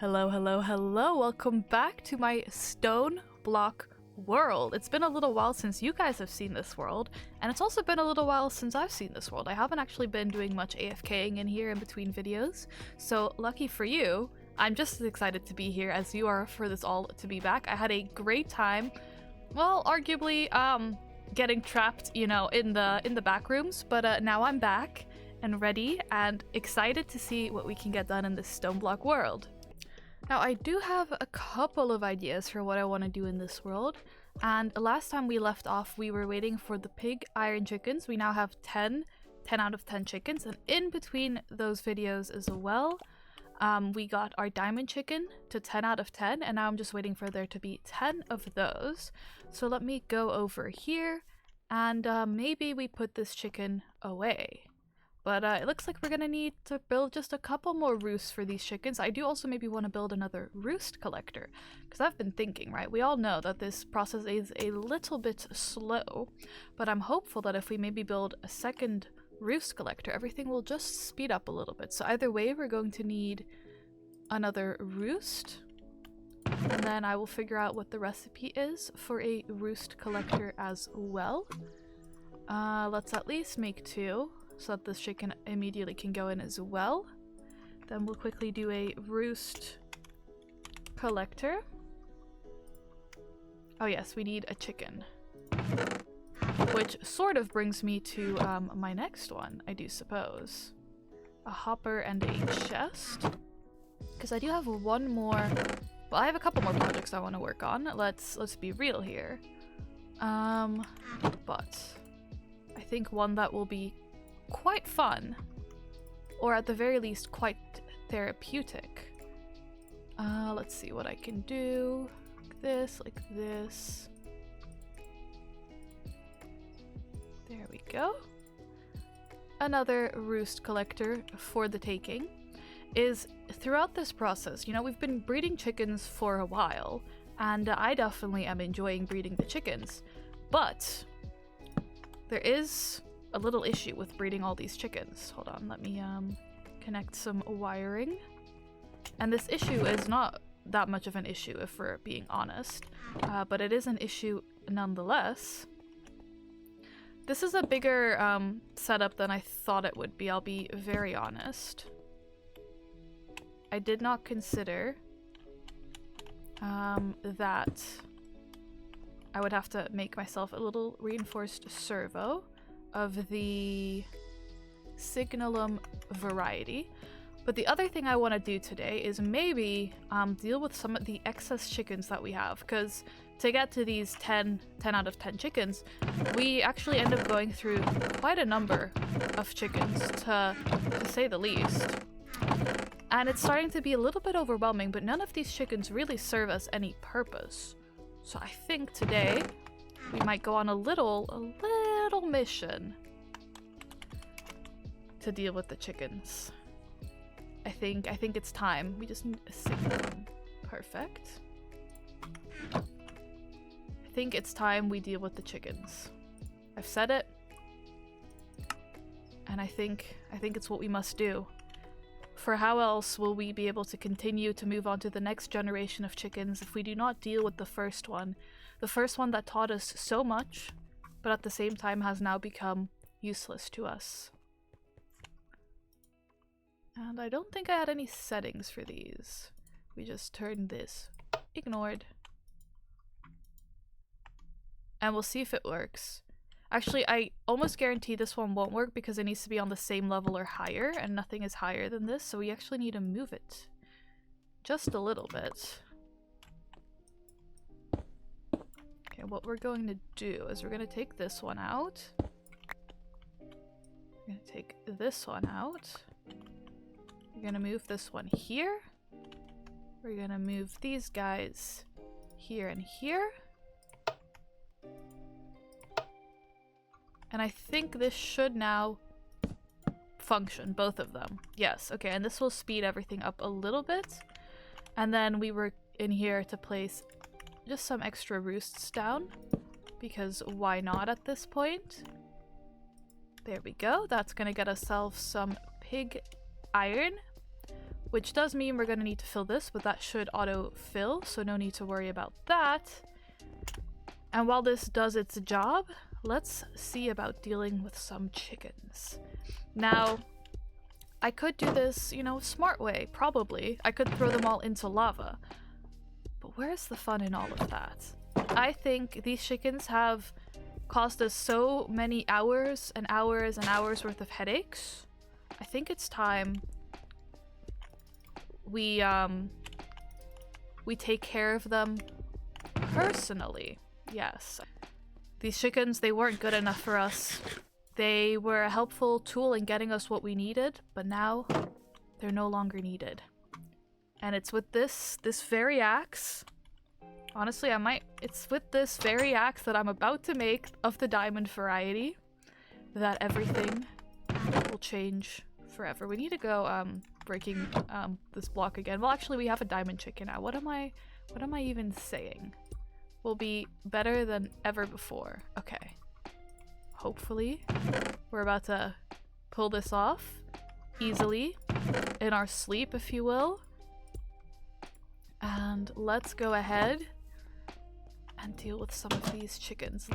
Hello, hello, hello. Welcome back to my StoneBlock world. It's been a little while since you guys have seen this world, and it's also been a little while since I've seen this world. I haven't actually been doing much AFKing in here in between videos, so lucky for you, I'm just as excited to be here as you are for this all to be back. I had a great time, well, arguably, getting trapped, you know, in the back rooms, but now I'm back and ready and excited to see what we can get done in this StoneBlock world. Now, I do have a couple of ideas for what I want to do in this world, and last time we left off, we were waiting for the pig iron chickens. We now have 10 out of 10 chickens, and in between those videos as well, we got our diamond chicken to 10 out of 10, and now I'm just waiting for there to be 10 of those. So let me go over here, and maybe we put this chicken away. But it looks like we're gonna need to build just a couple more roosts for these chickens. I do also maybe want to build another roost collector, because I've been thinking, right? We all know that this process is a little bit slow, but I'm hopeful that if we maybe build a second roost collector, everything will just speed up a little bit. So either way, we're going to need another roost, and then I will figure out what the recipe is for a roost collector as well. Let's at least make 2. So that this chicken immediately can go in as well. Then we'll quickly do a roost collector. Oh yes, we need a chicken. Which sort of brings me to my next one, I do suppose. A hopper and a chest. Because I do have one more... Well, I have a couple more projects I want to work on. Let's be real here. But I think one that will be quite fun, or at the very least quite therapeutic. Let's see what I can do. Like this. There we go. Another roost collector for the taking is throughout this process, you know, we've been breeding chickens for a while, and I definitely am enjoying breeding the chickens, but there is a little issue with breeding all these chickens. Hold on, let me connect some wiring. And this issue is not that much of an issue if we're being honest, but it is an issue nonetheless. This is a bigger setup than I thought it would be, I'll be very honest. I did not consider that I would have to make myself a little reinforced servo of the Signalum variety. But the other thing I want to do today is maybe deal with some of the excess chickens that we have, because to get to these 10 out of 10 chickens, we actually end up going through quite a number of chickens, to say the least. And it's starting to be a little bit overwhelming, but none of these chickens really serve us any purpose. So I think today we might go on a little mission to deal with the chickens. I think it's time. We just need a signal. Perfect. I think it's time we deal with the chickens. I've said it, and I think it's what we must do. For how else will we be able to continue to move on to the next generation of chickens if we do not deal with the first one? The first one that taught us so much, but at the same time has now become useless to us. And I don't think I had any settings for these. We just turned this. Ignored. And we'll see if it works. Actually, I almost guarantee this one won't work because it needs to be on the same level or higher, and nothing is higher than this, so we actually need to move it just a little bit. Okay, what we're going to do is we're going to take this one out. We're going to take this one out. We're going to move this one here. We're going to move these guys here and here. And I think this should now function, both of them. Yes, okay, and this will speed everything up a little bit. And then we were in here to place just some extra roosts down, because why not at this point? There we go. That's gonna get ourselves some pig iron, which does mean we're gonna need to fill this, but that should auto-fill, so no need to worry about that. And while this does its job, let's see about dealing with some chickens. Now, I could do this, you know, a smart way, probably. I could throw them all into lava. But where's the fun in all of that? I think these chickens have caused us so many hours and hours and hours worth of headaches. I think it's time we take care of them personally. Yes. These chickens, they weren't good enough for us. They were a helpful tool in getting us what we needed, but now they're no longer needed. And it's with this very axe. Honestly, it's with this very axe that I'm about to make of the diamond variety that everything will change forever. We need to go breaking this block again. Well, actually, we have a diamond chicken now. What am I even saying? We'll be better than ever before. Okay. Hopefully, we're about to pull this off easily in our sleep, if you will. And let's go ahead and deal with some of these chickens.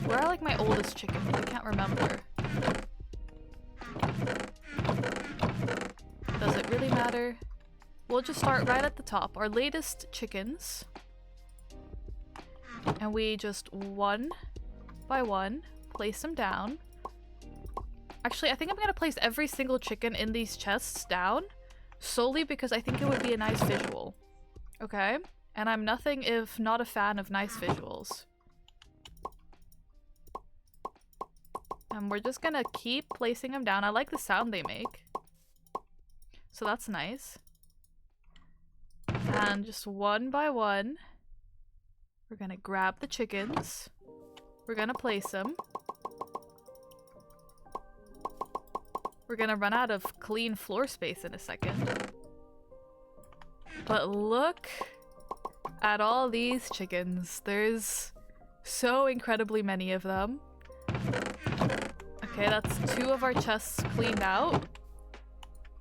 Where are like my oldest chickens? I can't remember. Does it really matter? We'll just start right at the top. Our latest chickens. And we just one by one place them down. Actually, I think I'm gonna place every single chicken in these chests down solely because I think it would be a nice visual. Okay? And I'm nothing if not a fan of nice visuals. And we're just gonna keep placing them down. I like the sound they make. So that's nice. And just one by one, we're gonna grab the chickens. We're gonna place them. We're gonna run out of clean floor space in a second. But look at all these chickens. There's so incredibly many of them. Okay, that's 2 of our chests cleaned out.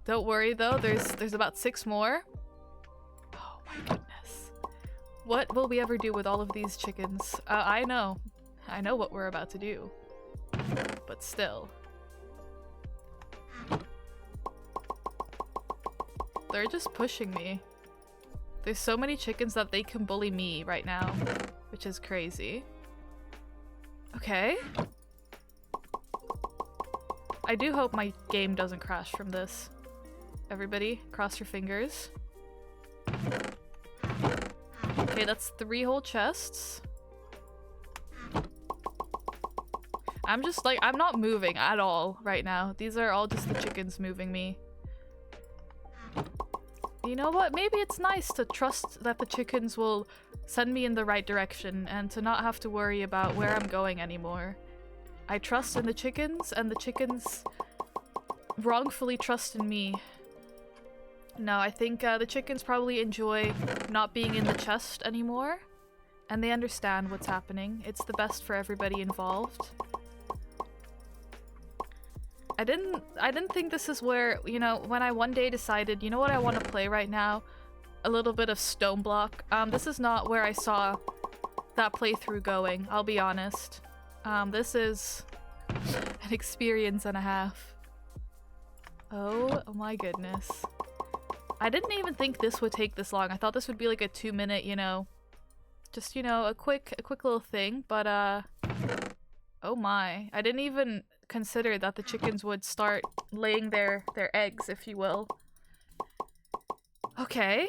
Don't worry though, there's about 6 more. Oh my goodness. What will we ever do with all of these chickens? I know what we're about to do. But still. They're just pushing me. There's so many chickens that they can bully me right now, which is crazy. Okay. I do hope my game doesn't crash from this. Everybody, cross your fingers. Okay, that's 3 whole chests. I'm just like, I'm not moving at all right now. These are all just the chickens moving me. You know what? Maybe it's nice to trust that the chickens will send me in the right direction and to not have to worry about where I'm going anymore. I trust in the chickens, and the chickens wrongfully trust in me. No, I think the chickens probably enjoy not being in the chest anymore, and they understand what's happening. It's the best for everybody involved. I didn't think this is where, you know, when I one day decided, you know what I want to play right now? A little bit of StoneBlock. This is not where I saw that playthrough going, I'll be honest. This is an experience and a half. Oh my goodness. I didn't even think this would take this long. I thought this would be like a 2-minute, you know, just, you know, a quick little thing, but oh my. I didn't even consider that the chickens would start laying their eggs, if you will. Okay,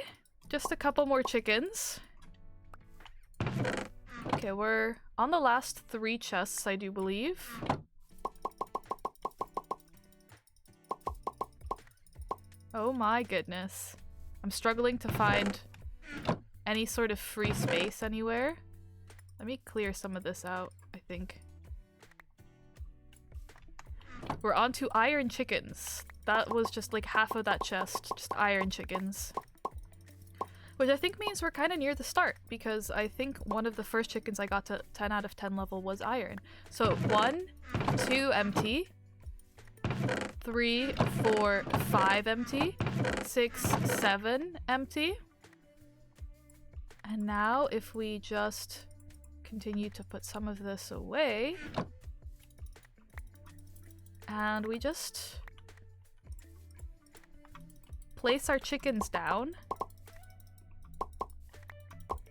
just a couple more chickens. Okay, we're on the last 3 chests, I do believe. Oh my goodness. I'm struggling to find any sort of free space anywhere. Let me clear some of this out, I think. We're on to iron chickens. That was just like half of that chest, just iron chickens. Which I think means we're kind of near the start, because I think one of the first chickens I got to 10 out of 10 level was iron. So 1, 2 empty, 3, 4, 5 empty. 6, 7 empty. And now if we just continue to put some of this away, and we just place our chickens down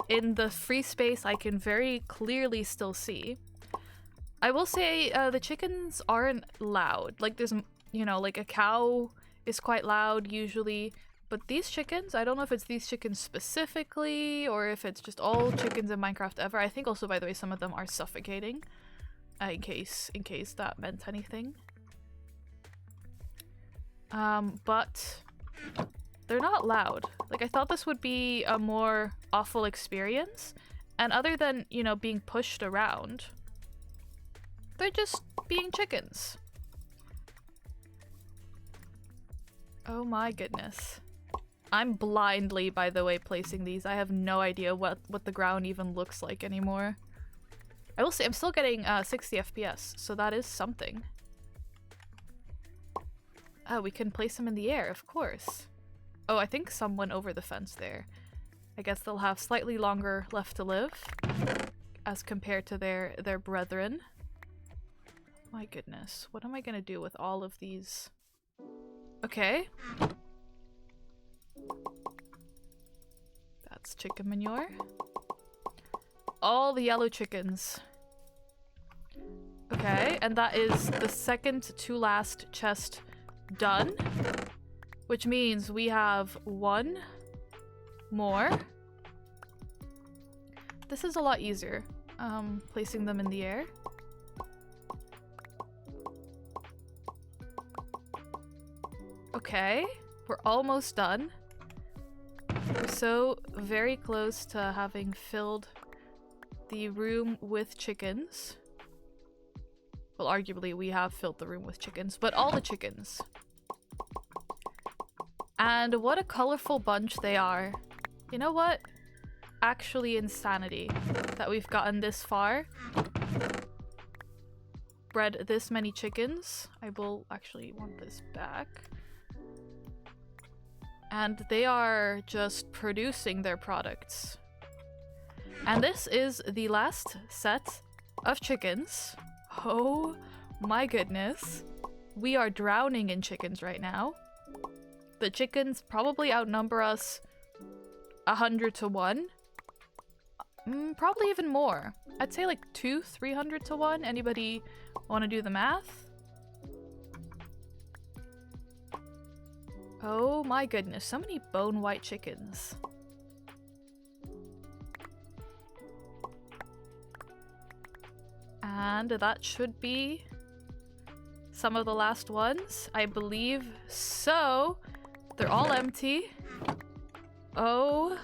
in the free space I can very clearly still see. I will say the chickens aren't loud. Like there's, you know, like a cow is quite loud usually, but these chickens, I don't know if it's these chickens specifically or if it's just all chickens in Minecraft ever. I think also, by the way, some of them are suffocating, in case that meant anything. But they're not loud. Like I thought this would be a more awful experience, and other than, you know, being pushed around, they're just being chickens. Oh my goodness. I'm blindly, by the way, placing these. I have no idea what the ground even looks like anymore. I will say I'm still getting 60 FPS, so that is something. Oh, we can place them in the air, of course. Oh, I think some went over the fence there. I guess they'll have slightly longer left to live as compared to their brethren. My goodness, what am I gonna do with all of these? Okay. That's chicken manure. All the yellow chickens. Okay, and that is the second to last chest done, which means we have one more. This is a lot easier, placing them in the air. Okay, we're almost done. We're so very close to having filled the room with chickens. Well, arguably we have filled the room with chickens, but all the chickens. And what a colorful bunch they are. You know what? Actually insanity that we've gotten this far. Bred this many chickens. I will actually want this back. And they are just producing their products. And this is the last set of chickens. Oh my goodness. We are drowning in chickens right now. The chickens probably outnumber us 100 to 1. Probably even more. I'd say like 200-300 to 1. Anybody want to do the math? Oh my goodness, so many bone white chickens. And that should be some of the last ones, I believe so. They're all empty. Oh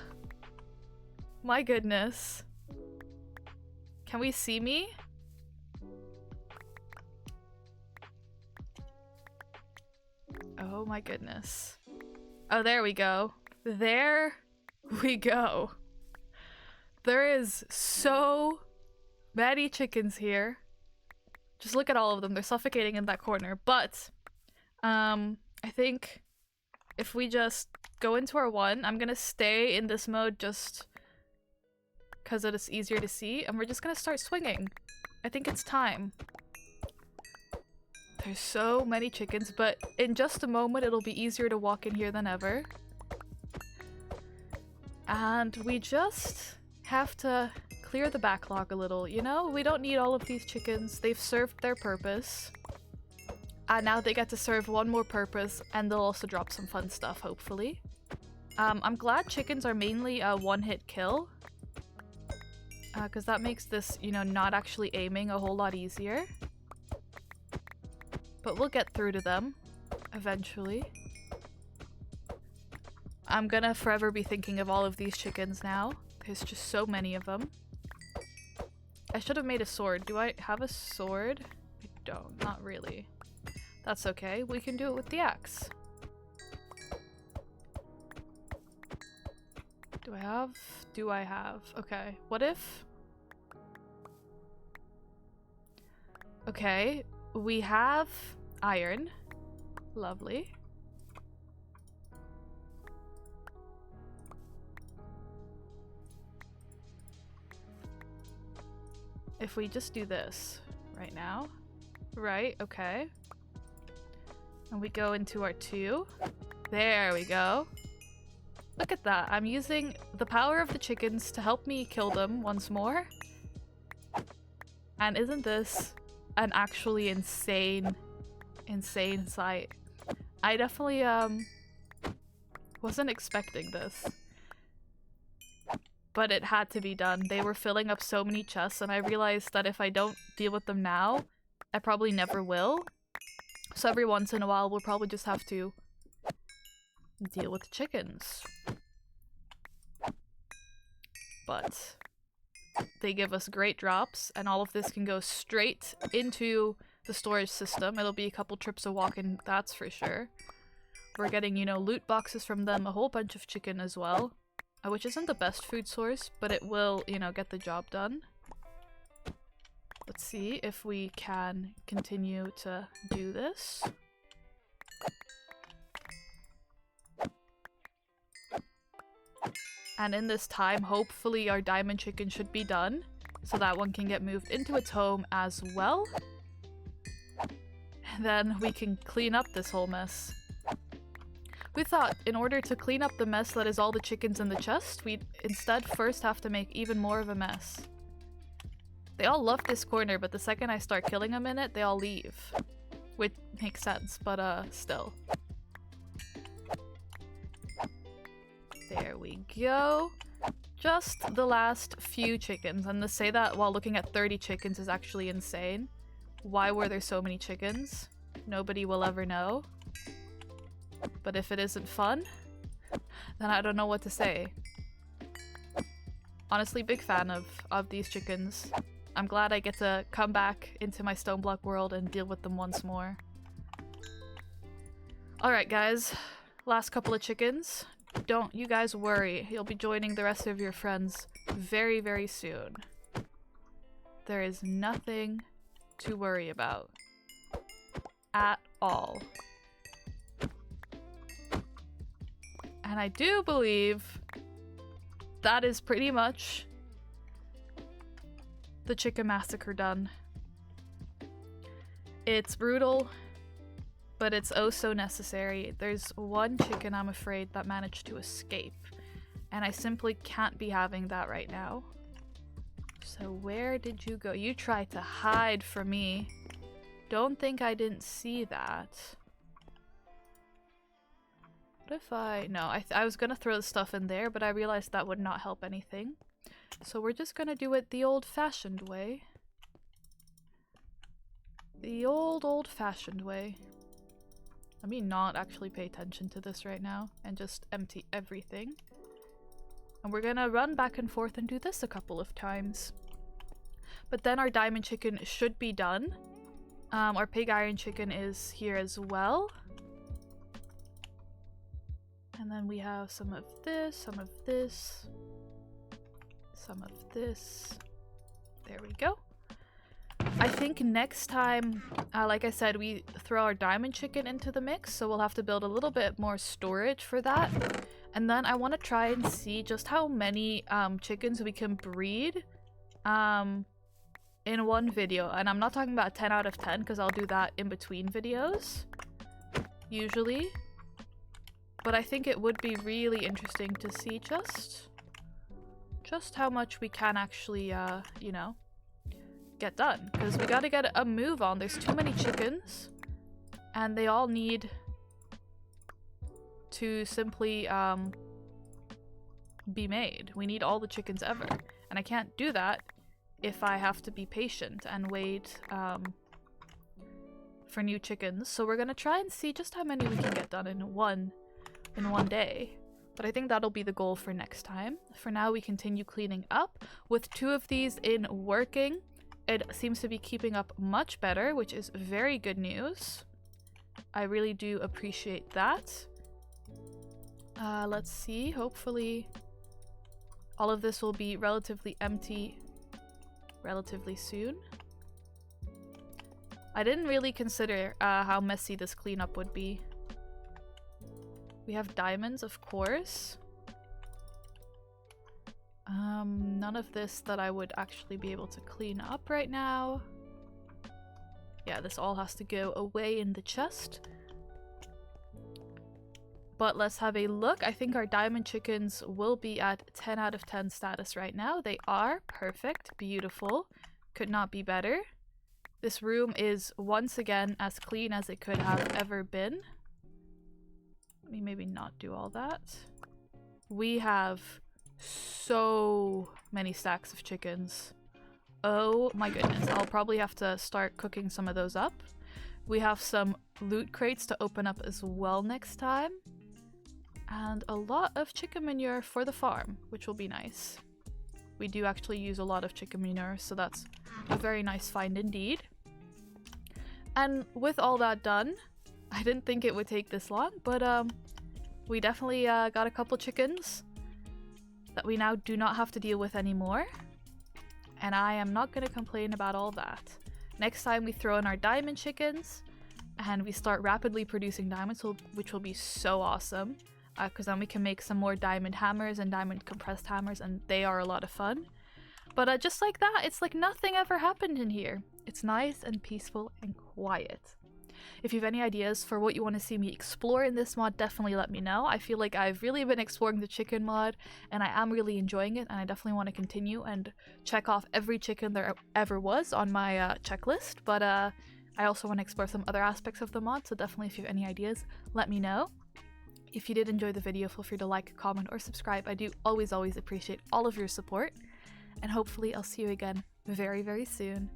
my goodness. Can we see me? Oh my goodness. Oh, there we go. There we go. There is so many chickens here. Just look at all of them. They're suffocating in that corner. But I think if we just go into our one, I'm gonna stay in this mode just because it is easier to see, and we're just gonna start swinging. I think it's time. There's so many chickens, but in just a moment it'll be easier to walk in here than ever. And we just have to clear the backlog a little, you know? We don't need all of these chickens. They've served their purpose. And now they get to serve one more purpose, and they'll also drop some fun stuff, hopefully. I'm glad chickens are mainly a one-hit kill. Because that makes this, you know, not actually aiming a whole lot easier. But we'll get through to them eventually. I'm gonna forever be thinking of all of these chickens now. There's just so many of them. I should have made a sword. Do I have a sword? I don't. Not really. That's okay. We can do it with the axe. Do I have? Do I have? Okay. What if? Okay. We have iron. Lovely. If we just do this right now. Right, okay. And we go into our 2. There we go. Look at that. I'm using the power of the chickens to help me kill them once more. And isn't this an actually insane sight? I definitely wasn't expecting this. But it had to be done. They were filling up so many chests, and I realized that if I don't deal with them now, I probably never will. So every once in a while, we'll probably just have to deal with chickens. But they give us great drops, and all of this can go straight into the storage system. It'll be a couple trips of walking, that's for sure. We're getting, you know, loot boxes from them, a whole bunch of chicken as well. Which isn't the best food source, but it will, you know, get the job done. Let's see if we can continue to do this. And in this time, hopefully our diamond chicken should be done, so that one can get moved into its home as well. And then we can clean up this whole mess. We thought in order to clean up the mess that is all the chickens in the chest, we'd instead first have to make even more of a mess. They all love this corner, but the second I start killing them in it, they all leave. Which makes sense, but still. There we go. Just the last few chickens, and to say that while looking at 30 chickens is actually insane. Why were there so many chickens? Nobody will ever know. But if it isn't fun, then I don't know what to say. Honestly, big fan of these chickens. I'm glad I get to come back into my StoneBlock world and deal with them once more. Alright guys, last couple of chickens. Don't you guys worry, you'll be joining the rest of your friends very, very soon. There is nothing to worry about. At all. And I do believe that is pretty much the chicken massacre done. It's brutal, but it's oh so necessary. There's one chicken, I'm afraid, that managed to escape, and I simply can't be having that right now. So where did you go? You tried to hide from me. Don't think I didn't see that. What if no, I was gonna throw the stuff in there, but I realized that would not help anything. So we're just gonna do it the old-fashioned way. The old-fashioned way. Let me not actually pay attention to this right now and just empty everything. And we're gonna run back and forth and do this a couple of times. But then our diamond chicken should be done. Our pig iron chicken is here as well. And then we have some of this, some of this, some of this. There we go. I think next time, like I said, we throw our diamond chicken into the mix, so we'll have to build a little bit more storage for that. And then I want to try and see just how many chickens we can breed in one video. And I'm not talking about 10 out of 10, because I'll do that in between videos, usually. But I think it would be really interesting to see just how much we can actually, you know, get done. Because we gotta get a move on. There's too many chickens, and they all need to simply be made. We need all the chickens ever. And I can't do that if I have to be patient and wait for new chickens. So we're gonna try and see just how many we can get done in one day. But I think that'll be the goal for next time. For now, we continue cleaning up. With 2 of these in working, it seems to be keeping up much better, which is very good news. I really do appreciate that. Let's see. Hopefully all of this will be relatively empty relatively soon. I didn't really consider how messy this cleanup would be. We have diamonds, of course. None of this that I would actually be able to clean up right now. Yeah, this all has to go away in the chest. But let's have a look. I think our diamond chickens will be at 10 out of 10 status right now. They are perfect, beautiful, could not be better. This room is once again as clean as it could have ever been. Let me maybe not do all that. We have so many stacks of chickens. Oh my goodness, I'll probably have to start cooking some of those up. We have some loot crates to open up as well next time. And a lot of chicken manure for the farm, which will be nice. We do actually use a lot of chicken manure, so that's a very nice find indeed. And with all that done, I didn't think it would take this long, but we definitely got a couple chickens that we now do not have to deal with anymore. And I am not going to complain about all that. Next time we throw in our diamond chickens and we start rapidly producing diamonds, which will be so awesome. Because then we can make some more diamond hammers and diamond compressed hammers, and they are a lot of fun. But just like that, it's like nothing ever happened in here. It's nice and peaceful and quiet. If you have any ideas for what you want to see me explore in this mod, definitely let me know. I feel like I've really been exploring the chicken mod, and I am really enjoying it, and I definitely want to continue and check off every chicken there ever was on my checklist. But I also want to explore some other aspects of the mod, so definitely if you have any ideas, let me know. If you did enjoy the video, feel free to like, comment, or subscribe. I do always appreciate all of your support. And hopefully I'll see you again very, very soon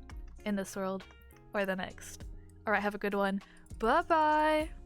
in this world or the next. Alright, have a good one. Bye-bye!